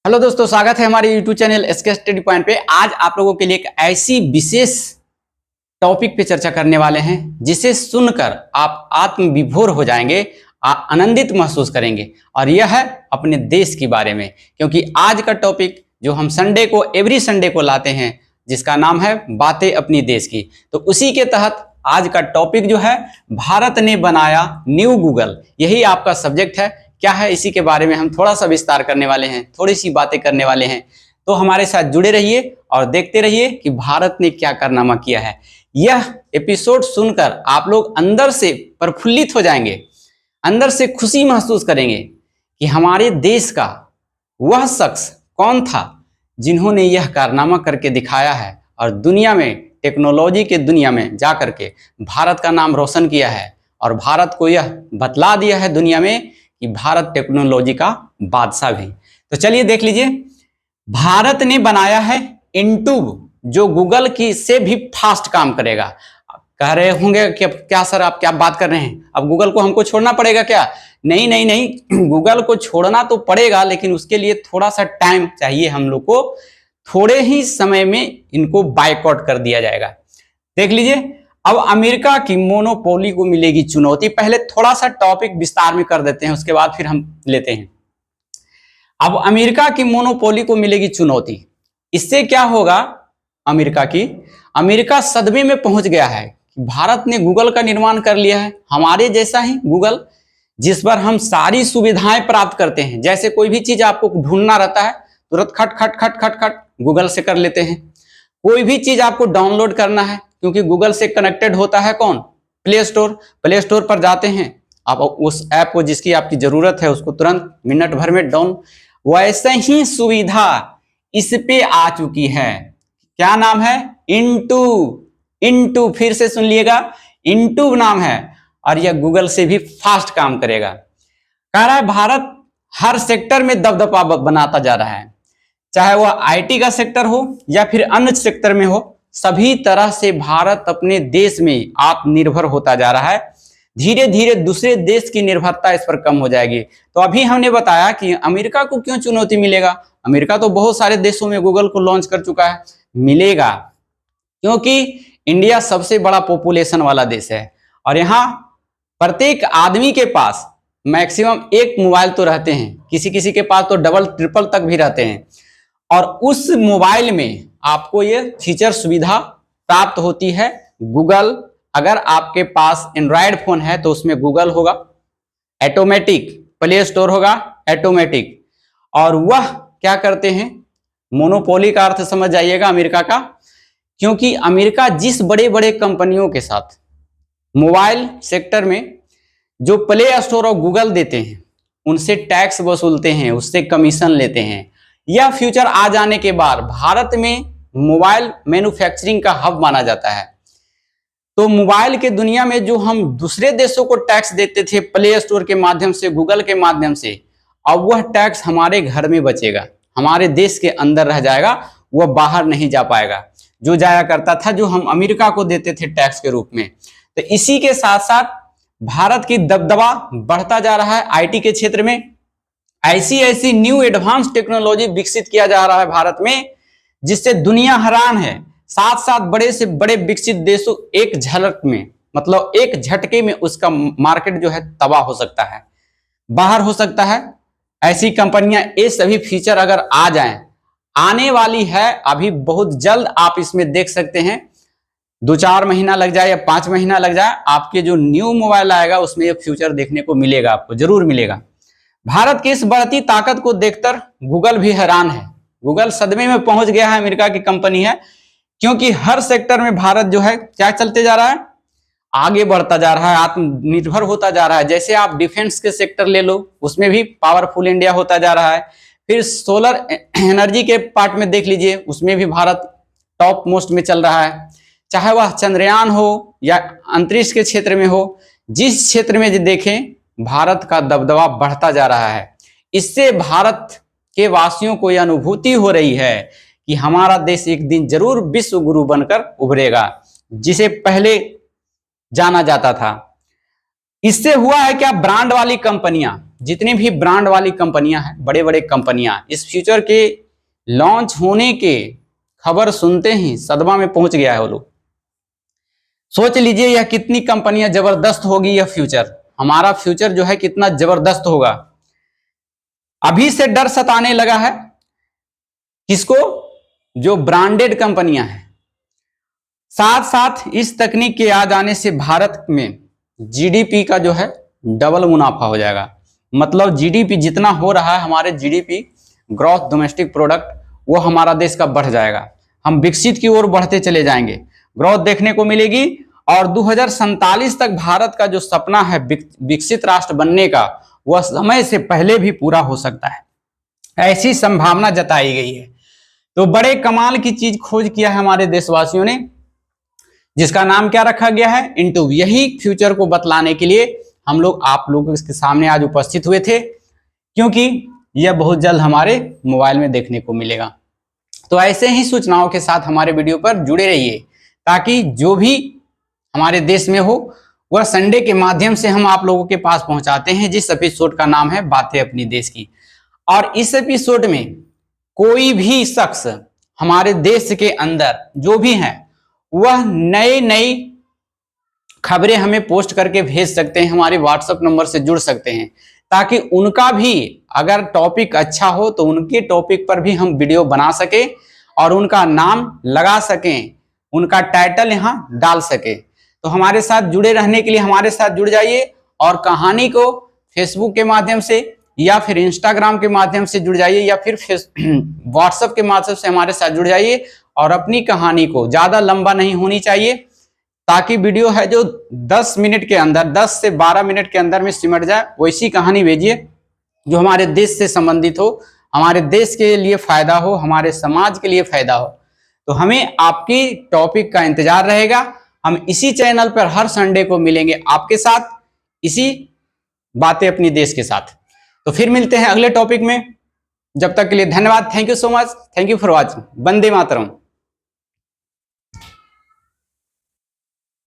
Hello दोस्तों, स्वागत है हमारे YouTube चैनल एसके स्टडी पॉइंट पे। आज आप लोगों के लिए एक ऐसी विशेष टॉपिक पे चर्चा करने वाले हैं जिसे सुनकर आप आत्मविभोर हो जाएंगे, आनंदित महसूस करेंगे। और यह है अपने देश के बारे में, क्योंकि आज का टॉपिक जो हम एवरी संडे को लाते हैं, जिसका नाम है बातें अपनी देश की। तो उसी के तहत आज का टॉपिक जो है, भारत ने बनाया न्यू गूगल, यही आपका सब्जेक्ट है। क्या है इसी के बारे में हम थोड़ा सा विस्तार करने वाले हैं, थोड़ी सी बातें करने वाले हैं। तो हमारे साथ जुड़े रहिए और देखते रहिए कि भारत ने क्या कारनामा किया है। यह एपिसोड सुनकर आप लोग अंदर से प्रफुल्लित हो जाएंगे, अंदर से खुशी महसूस करेंगे कि हमारे देश का वह शख्स कौन था जिन्होंने यह कारनामा करके दिखाया है और दुनिया में, टेक्नोलॉजी के दुनिया में जा करके भारत का नाम रोशन किया है और भारत को यह बतला दिया है दुनिया में कि भारत टेक्नोलॉजी का बादशाह भी। तो चलिए देख लीजिए, भारत ने बनाया है इंटूब, जो गूगल की से भी फास्ट काम करेगा। कह रहे होंगे कि क्या सर आप क्या बात कर रहे हैं, अब गूगल को हमको छोड़ना पड़ेगा क्या? नहीं नहीं नहीं, गूगल को छोड़ना तो पड़ेगा, लेकिन उसके लिए थोड़ा सा टाइम चाहिए हम लोग को। थोड़े ही समय में इनको बायकॉट कर दिया जाएगा। देख लीजिए, अब अमेरिका की मोनोपोली को मिलेगी चुनौती। पहले थोड़ा सा टॉपिक विस्तार में कर देते हैं, उसके बाद फिर हम लेते हैं। अब अमेरिका की मोनोपोली को मिलेगी चुनौती। इससे क्या होगा? अमेरिका सदमे में पहुंच गया है कि भारत ने गूगल का निर्माण कर लिया है, हमारे जैसा ही गूगल, जिस पर हम सारी सुविधाएं प्राप्त करते हैं। जैसे कोई भी चीज आपको ढूंढना रहता है, तुरंत खट खट खट खट खट गूगल से कर लेते हैं। कोई भी चीज आपको डाउनलोड करना है, क्योंकि गूगल से कनेक्टेड होता है कौन? प्ले स्टोर पर जाते हैं, आप उस ऐप को जिसकी आपकी जरूरत है उसको तुरंत मिनट भर में डाउन। वैसे ही सुविधा इस पे आ चुकी है। क्या नाम है? इंटू, फिर से सुन लिएगा, इंटू नाम है, और यह गूगल से भी फास्ट काम करेगा। कह रहा है भारत हर सेक्टर में दबदबा बनाता जा रहा है, चाहे वह आईटी का सेक्टर हो या फिर अन्य सेक्टर में हो। सभी तरह से भारत अपने देश में आत्मनिर्भर होता जा रहा है। धीरे धीरे दूसरे देश की निर्भरता इस पर कम हो जाएगी। तो अभी हमने बताया कि अमेरिका को क्यों चुनौती मिलेगा। अमेरिका तो बहुत सारे देशों में गूगल को लॉन्च कर चुका है। मिलेगा क्योंकि इंडिया सबसे बड़ा पॉपुलेशन वाला देश है और यहाँ प्रत्येक आदमी के पास मैक्सिमम एक मोबाइल तो रहते हैं, किसी किसी के पास तो डबल ट्रिपल तक भी रहते हैं। और उस मोबाइल में आपको ये फीचर सुविधा प्राप्त होती है गूगल। अगर आपके पास एंड्रॉयड फोन है तो उसमें गूगल होगा ऑटोमेटिक, प्ले स्टोर होगा ऑटोमेटिक। और वह क्या करते हैं? मोनोपोली का अर्थ समझ जाइएगा अमेरिका का, क्योंकि अमेरिका जिस बड़े बड़े कंपनियों के साथ मोबाइल सेक्टर में जो प्ले स्टोर और गूगल देते हैं, उनसे टैक्स वसूलते हैं, उससे कमीशन लेते हैं। यह फ्यूचर आ जाने के बाद भारत में मोबाइल मैन्युफैक्चरिंग का हब माना जाता है। तो मोबाइल के दुनिया में जो हम दूसरे देशों को टैक्स देते थे प्ले स्टोर के माध्यम से, गूगल के माध्यम से, अब वह टैक्स हमारे घर में बचेगा, हमारे देश के अंदर रह जाएगा, वह बाहर नहीं जा पाएगा। जो जाया करता था, जो हम अमेरिका को देते थे टैक्स के रूप में। तो इसी के साथ साथ भारत की दबदबा बढ़ता जा रहा है आईटी के क्षेत्र में। ऐसी न्यू एडवांस टेक्नोलॉजी विकसित किया जा रहा है भारत में, जिससे दुनिया हैरान है। साथ साथ बड़े से बड़े विकसित देशों एक झलक में, मतलब एक झटके में उसका मार्केट जो है तबाह हो सकता है, बाहर हो सकता है। ऐसी कंपनियां, ये सभी फीचर अगर आ जाएं, आने वाली है अभी बहुत जल्द, आप इसमें देख सकते हैं। 2-4 महीना लग जाए या 5 महीना लग जाए, आपके जो न्यू मोबाइल आएगा उसमें ये फ्यूचर देखने को मिलेगा, आपको जरूर मिलेगा। भारत की इस बढ़ती ताकत को देखकर गूगल भी हैरान है। गूगल सदमे में पहुंच गया है, अमेरिका की कंपनी है, क्योंकि हर सेक्टर में भारत जो है क्या चलते जा रहा है? आगे बढ़ता जा रहा है, आत्मनिर्भर होता जा रहा है। जैसे आप डिफेंस के सेक्टर ले लो, उसमें भी पावरफुल इंडिया होता जा रहा है। फिर सोलर एनर्जी के पार्ट में देख लीजिए, उसमें भी भारत टॉप मोस्ट में चल रहा है। चाहे वह चंद्रयान हो या अंतरिक्ष के क्षेत्र में हो, जिस क्षेत्र में देखें भारत का दबदबा बढ़ता जा रहा है। इससे भारत के वासियों को यह अनुभूति हो रही है कि हमारा देश एक दिन जरूर विश्व गुरु बनकर उभरेगा, जिसे पहले जाना जाता था। इससे हुआ है क्या? ब्रांड वाली कंपनियां जितनी भी ब्रांड वाली कंपनियां हैं, बड़े बड़े कंपनियां, इस फ्यूचर के लॉन्च होने के खबर सुनते ही सदमा में पहुंच गया है वो लोग। सोच लीजिए यह कितनी कंपनियां जबरदस्त होगी, यह फ्यूचर, हमारा फ्यूचर जो है कितना जबरदस्त होगा। अभी से डर सताने लगा है किसको? जो ब्रांडेड कंपनियां हैं। साथ साथ इस तकनीक के आ जाने से भारत में जीडीपी का जो है डबल मुनाफा हो जाएगा। मतलब जीडीपी जितना हो रहा है, हमारे जीडीपी ग्रॉस डोमेस्टिक प्रोडक्ट, वो हमारा देश का बढ़ जाएगा। हम विकसित की ओर बढ़ते चले जाएंगे, ग्रोथ देखने को मिलेगी। और 2047 तक भारत का जो सपना है विकसित राष्ट्र बनने का, वह समय से पहले भी पूरा हो सकता है, ऐसी संभावना जताई गई है। तो बड़े कमाल की चीज खोज किया है हमारे देशवासियों ने, जिसका नाम क्या रखा गया है? इंटू। यही फ्यूचर को बतलाने के लिए हम लोग आप लोगों के सामने आज उपस्थित हुए थे, क्योंकि यह बहुत जल्द हमारे मोबाइल में देखने को मिलेगा। तो ऐसे ही सूचनाओं के साथ हमारे वीडियो पर जुड़े रहिए, ताकि जो भी हमारे देश में हो वह संडे के माध्यम से हम आप लोगों के पास पहुंचाते हैं, जिस एपिसोड का नाम है बातें अपनी देश की। और इस एपिसोड में कोई भी शख्स हमारे देश के अंदर जो भी हैं, वह नई नई खबरें हमें पोस्ट करके भेज सकते हैं, हमारे व्हाट्सएप नंबर से जुड़ सकते हैं, ताकि उनका भी अगर टॉपिक अच्छा हो तो उनके टॉपिक पर भी हम वीडियो बना सके और उनका नाम लगा सकें, उनका टाइटल यहां डाल सके। तो हमारे साथ जुड़े रहने के लिए हमारे साथ जुड़ जाइए, और कहानी को फेसबुक के माध्यम से या फिर इंस्टाग्राम के माध्यम से जुड़ जाइए, या फिर व्हाट्सएप के माध्यम से हमारे साथ जुड़ जाइए। और अपनी कहानी को, ज्यादा लंबा नहीं होनी चाहिए, ताकि वीडियो है जो 10 मिनट के अंदर, 10 से 12 मिनट के अंदर में सिमट जाए, वैसी कहानी भेजिए जो हमारे देश से संबंधित हो, हमारे देश के लिए फायदा हो, हमारे समाज के लिए फायदा हो। तो हमें आपकी टॉपिक का इंतजार रहेगा। हम इसी चैनल पर हर संडे को मिलेंगे आपके साथ, इसी बातें अपनी देश के साथ। तो फिर मिलते हैं अगले टॉपिक में। जब तक के लिए धन्यवाद। Thank you so much. Thank you for watching. Vande Mataram.